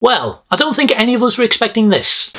Well, I don't think any of us were expecting this.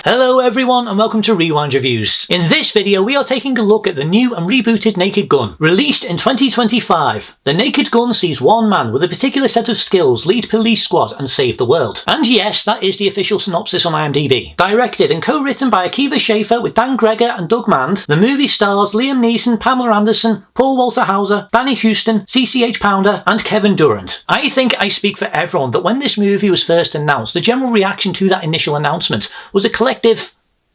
Hello everyone and welcome to Rewind Reviews. In this video we are taking a look at the new and rebooted Naked Gun. Released in 2025, the Naked Gun sees one man with a particular set of skills lead police squad and save the world. And yes, that is the official synopsis on IMDb. Directed and co-written by Akiva Schaffer with Dan Greger and Doug Mand, the movie stars Liam Neeson, Pamela Anderson, Paul Walter Hauser, Danny Huston, CCH Pounder and Kevin Durand. I think I speak for everyone that when this movie was first announced, the general reaction to that initial announcement was a collective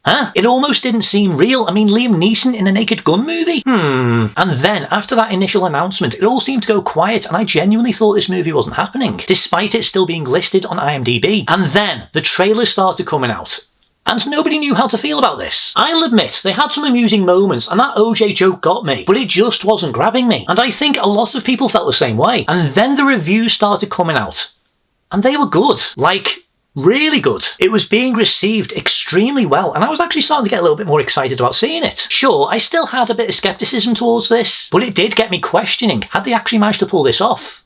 huh? It almost didn't seem real. I mean, Liam Neeson in a Naked Gun movie? And then, after that initial announcement, it all seemed to go quiet and I genuinely thought this movie wasn't happening, despite it still being listed on IMDb. And then, the trailers started coming out. And nobody knew how to feel about this. I'll admit, they had some amusing moments and that OJ joke got me, but it just wasn't grabbing me. And I think a lot of people felt the same way. And then the reviews started coming out. And they were good. Like, really good. It was being received extremely well, and I was actually starting to get a little bit more excited about seeing it. Sure, I still had a bit of skepticism towards this, but it did get me questioning, had they actually managed to pull this off?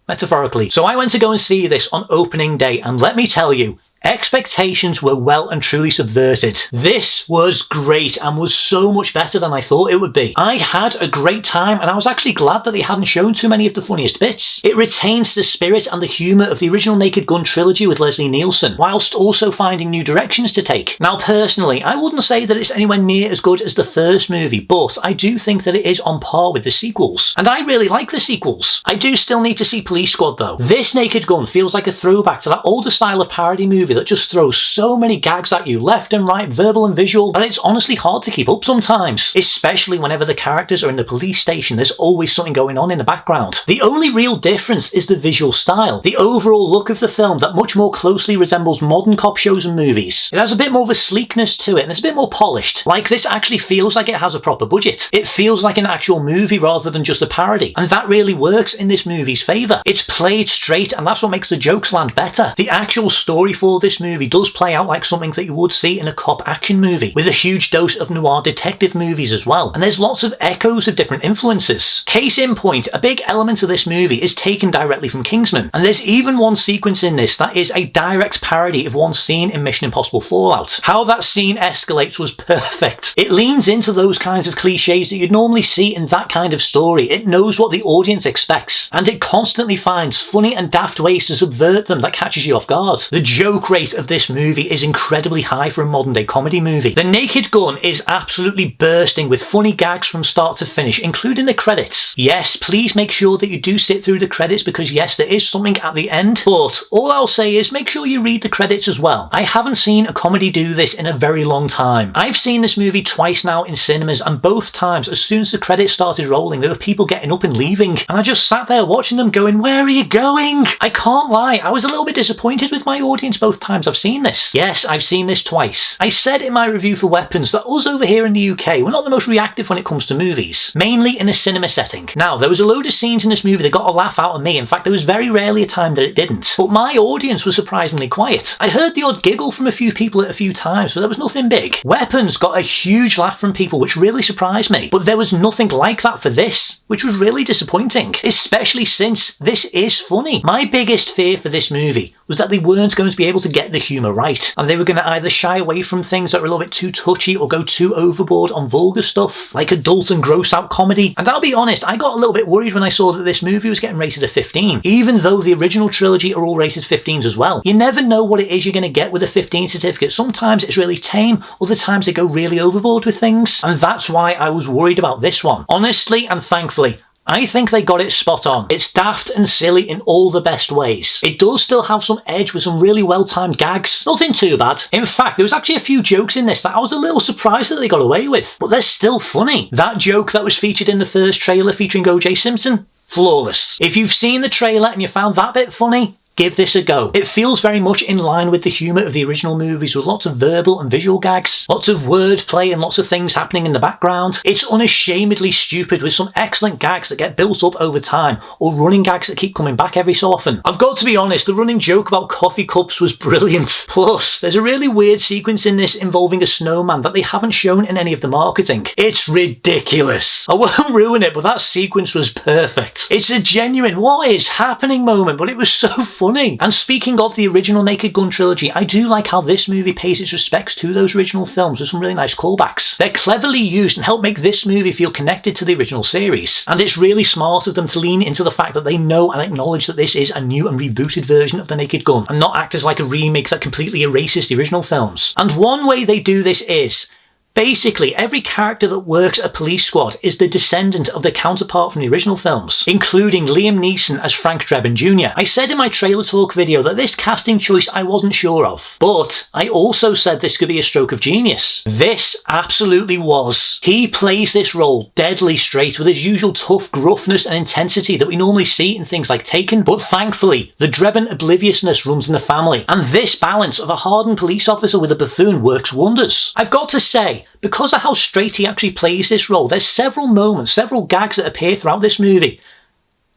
Metaphorically. So I went to go and see this on opening day, and let me tell you, expectations were well and truly subverted. This was great and was so much better than I thought it would be. I had a great time and I was actually glad that they hadn't shown too many of the funniest bits. It retains the spirit and the humour of the original Naked Gun trilogy with Leslie Nielsen, whilst also finding new directions to take. Now personally, I wouldn't say that it's anywhere near as good as the first movie, but I do think that it is on par with the sequels. And I really like the sequels. I do still need to see Police Squad though. This Naked Gun feels like a throwback to that older style of parody movie that just throws so many gags at you left and right, verbal and visual, that it's honestly hard to keep up sometimes. Especially whenever the characters are in the police station, there's always something going on in the background. The only real difference is the visual style, the overall look of the film that much more closely resembles modern cop shows and movies. It has a bit more of a sleekness to it and it's a bit more polished. Like this actually feels like it has a proper budget. It feels like an actual movie rather than just a parody, and that really works in this movie's favour. It's played straight and that's what makes the jokes land better. The actual story for this movie does play out like something that you would see in a cop action movie, with a huge dose of noir detective movies as well, and there's lots of echoes of different influences. Case in point, a big element of this movie is taken directly from Kingsman, and there's even one sequence in this that is a direct parody of one scene in Mission Impossible Fallout. How that scene escalates was perfect. It leans into those kinds of cliches that you'd normally see in that kind of story. It knows what the audience expects, and it constantly finds funny and daft ways to subvert them that catches you off guard. The joke rate of this movie is incredibly high for a modern day comedy movie. The Naked Gun is absolutely bursting with funny gags from start to finish, including the credits. Yes, please make sure that you do sit through the credits because yes, there is something at the end, but all I'll say is make sure you read the credits as well. I haven't seen a comedy do this in a very long time. I've seen this movie twice now in cinemas, and both times as soon as the credits started rolling there were people getting up and leaving, and I just sat there watching them going, where are you going? I can't lie, I was a little bit disappointed with my audience both times I've seen this. Yes, I've seen this twice. I said in my review for Weapons that us over here in the UK were not the most reactive when it comes to movies, mainly in a cinema setting. Now, there was a load of scenes in this movie that got a laugh out of me. In fact, there was very rarely a time that it didn't. But my audience was surprisingly quiet. I heard the odd giggle from a few people at a few times, but there was nothing big. Weapons got a huge laugh from people, which really surprised me. But there was nothing like that for this, which was really disappointing, especially since this is funny. My biggest fear for this movie was that they weren't going to be able to get the humour right, and they were going to either shy away from things that were a little bit too touchy or go too overboard on vulgar stuff, like adult and gross out comedy. And I'll be honest, I got a little bit worried when I saw that this movie was getting rated a 15, even though the original trilogy are all rated 15s as well. You never know what it is you're going to get with a 15 certificate. Sometimes it's really tame, other times they go really overboard with things, and that's why I was worried about this one. Honestly and thankfully, I think they got it spot on. It's daft and silly in all the best ways. It does still have some edge with some really well-timed gags. Nothing too bad. In fact, there was actually a few jokes in this that I was a little surprised that they got away with, but they're still funny. That joke that was featured in the first trailer featuring OJ Simpson, flawless. If you've seen the trailer and you found that bit funny, give this a go. It feels very much in line with the humour of the original movies, with lots of verbal and visual gags, lots of wordplay and lots of things happening in the background. It's unashamedly stupid, with some excellent gags that get built up over time, or running gags that keep coming back every so often. I've got to be honest, the running joke about coffee cups was brilliant. Plus, there's a really weird sequence in this involving a snowman that they haven't shown in any of the marketing. It's ridiculous. I won't ruin it, but that sequence was perfect. It's a genuine what is happening moment, but it was so funny. And speaking of the original Naked Gun trilogy, I do like how this movie pays its respects to those original films with some really nice callbacks. They're cleverly used and help make this movie feel connected to the original series. And it's really smart of them to lean into the fact that they know and acknowledge that this is a new and rebooted version of the Naked Gun, and not act as like a remake that completely erases the original films. And one way they do this is, basically, every character that works a police squad is the descendant of their counterpart from the original films, including Liam Neeson as Frank Drebin Jr. I said in my trailer talk video that this casting choice I wasn't sure of, but I also said this could be a stroke of genius. This absolutely was. He plays this role deadly straight with his usual tough gruffness and intensity that we normally see in things like Taken, but thankfully, the Drebin obliviousness runs in the family, and this balance of a hardened police officer with a buffoon works wonders. I've got to say, because of how straight he actually plays this role, there's several moments, several gags that appear throughout this movie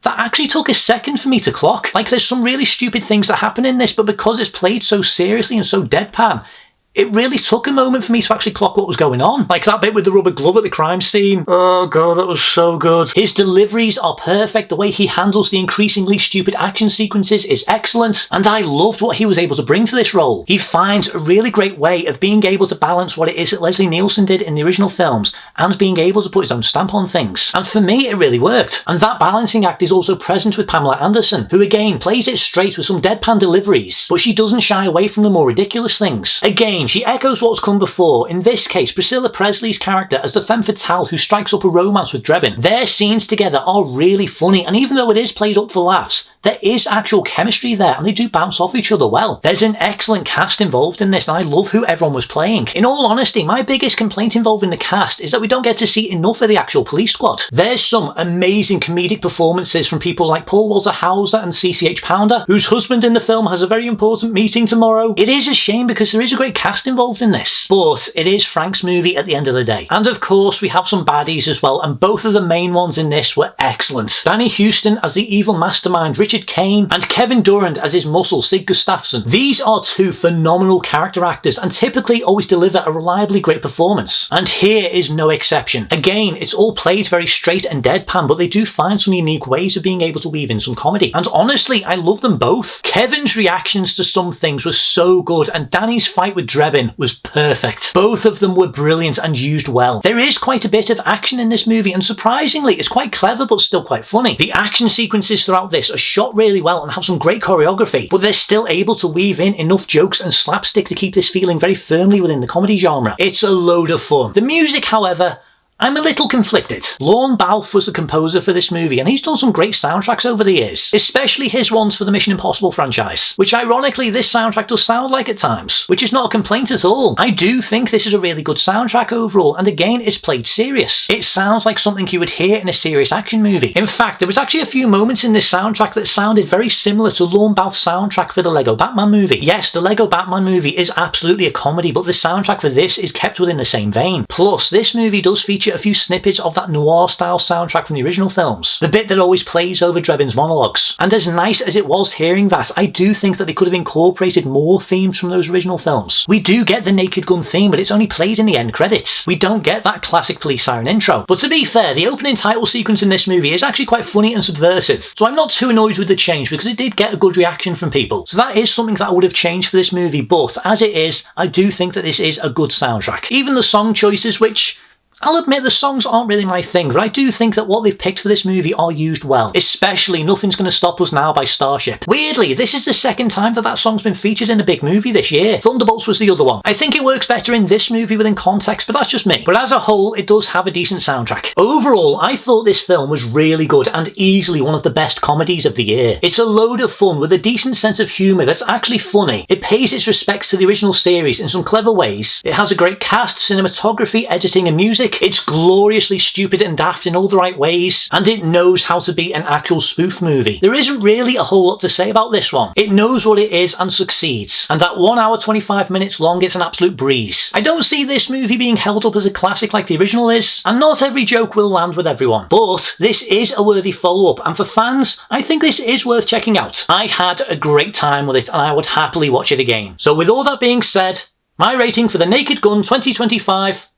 that actually took a second for me to clock. Like, there's some really stupid things that happen in this, but because it's played so seriously and so deadpan, it really took a moment for me to actually clock what was going on. Like that bit with the rubber glove at the crime scene. Oh god, that was so good. His deliveries are perfect. The way he handles the increasingly stupid action sequences is excellent. And I loved what he was able to bring to this role. He finds a really great way of being able to balance what it is that Leslie Nielsen did in the original films and being able to put his own stamp on things. And for me, it really worked. And that balancing act is also present with Pamela Anderson, who again plays it straight with some deadpan deliveries, but she doesn't shy away from the more ridiculous things. Again, she echoes what's come before, in this case Priscilla Presley's character as the femme fatale who strikes up a romance with Drebin. Their scenes together are really funny, and even though it is played up for laughs, there is actual chemistry there and they do bounce off each other well. There's an excellent cast involved in this and I love who everyone was playing. In all honesty, my biggest complaint involving the cast is that we don't get to see enough of the actual police squad. There's some amazing comedic performances from people like Paul Walter Hauser and CCH Pounder, whose husband in the film has a very important meeting tomorrow. It is a shame because there is a great cast involved in this, but it is Frank's movie at the end of the day. And of course we have some baddies as well, and both of the main ones in this were excellent. Danny Huston as the evil mastermind Richard Kane, and Kevin Durand as his muscle Sid Gustafsson. These are two phenomenal character actors and typically always deliver a reliably great performance, and here is no exception. Again, it's all played very straight and deadpan, but they do find some unique ways of being able to weave in some comedy, and honestly I love them both. Kevin's reactions to some things were so good, and Danny's fight with Drebin was perfect. Both of them were brilliant and used well. There is quite a bit of action in this movie, and surprisingly it's quite clever but still quite funny. The action sequences throughout this are shot really well and have some great choreography, but they're still able to weave in enough jokes and slapstick to keep this feeling very firmly within the comedy genre. It's a load of fun. The music, however, I'm a little conflicted. Lorne Balfe was the composer for this movie, and he's done some great soundtracks over the years, especially his ones for the Mission Impossible franchise, which ironically this soundtrack does sound like at times, which is not a complaint at all. I do think this is a really good soundtrack overall, and again it's played serious. It sounds like something you would hear in a serious action movie. In fact, there was actually a few moments in this soundtrack that sounded very similar to Lorne Balfe's soundtrack for the Lego Batman movie. Yes, the Lego Batman movie is absolutely a comedy, but the soundtrack for this is kept within the same vein. Plus, this movie does feature a few snippets of that noir-style soundtrack from the original films, the bit that always plays over Drebin's monologues. And as nice as it was hearing that, I do think that they could have incorporated more themes from those original films. We do get the Naked Gun theme, but it's only played in the end credits. We don't get that classic police siren intro. But to be fair, the opening title sequence in this movie is actually quite funny and subversive, so I'm not too annoyed with the change because it did get a good reaction from people. So that is something that I would have changed for this movie, but as it is, I do think that this is a good soundtrack. Even the song choices, which I'll admit the songs aren't really my thing, but I do think that what they've picked for this movie are used well, especially Nothing's Gonna Stop Us Now by Starship. Weirdly, this is the second time that song's been featured in a big movie this year. Thunderbolts was the other one. I think it works better in this movie within context, but that's just me. But as a whole, it does have a decent soundtrack. Overall, I thought this film was really good and easily one of the best comedies of the year. It's a load of fun with a decent sense of humour that's actually funny. It pays its respects to the original series in some clever ways. It has a great cast, cinematography, editing and music, classic. It's gloriously stupid and daft in all the right ways, and it knows how to be an actual spoof movie. There isn't really a whole lot to say about this one. It knows what it is and succeeds, and at 1 hour 25 minutes long, it's an absolute breeze. I don't see this movie being held up as a classic like the original is, and not every joke will land with everyone, but this is a worthy follow-up, and for fans, I think this is worth checking out. I had a great time with it, and I would happily watch it again. So with all that being said, my rating for The Naked Gun 2025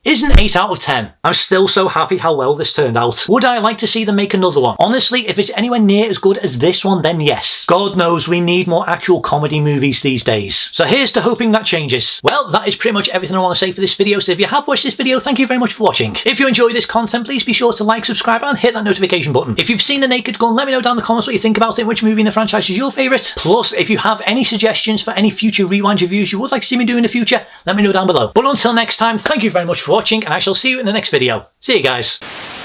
is an 8 out of 10. I'm still so happy how well this turned out. Would I like to see them make another one? Honestly, if it's anywhere near as good as this one, then yes. God knows we need more actual comedy movies these days. So here's to hoping that changes. Well, that is pretty much everything I want to say for this video, so if you have watched this video, thank you very much for watching. If you enjoyed this content, please be sure to like, subscribe, and hit that notification button. If you've seen The Naked Gun, let me know down in the comments what you think about it and which movie in the franchise is your favourite. Plus, if you have any suggestions for any future Rewind reviews you would like to see me do in the future, let me know down below. But until next time, thank you very much for watching, and I shall see you in the next video. See you guys.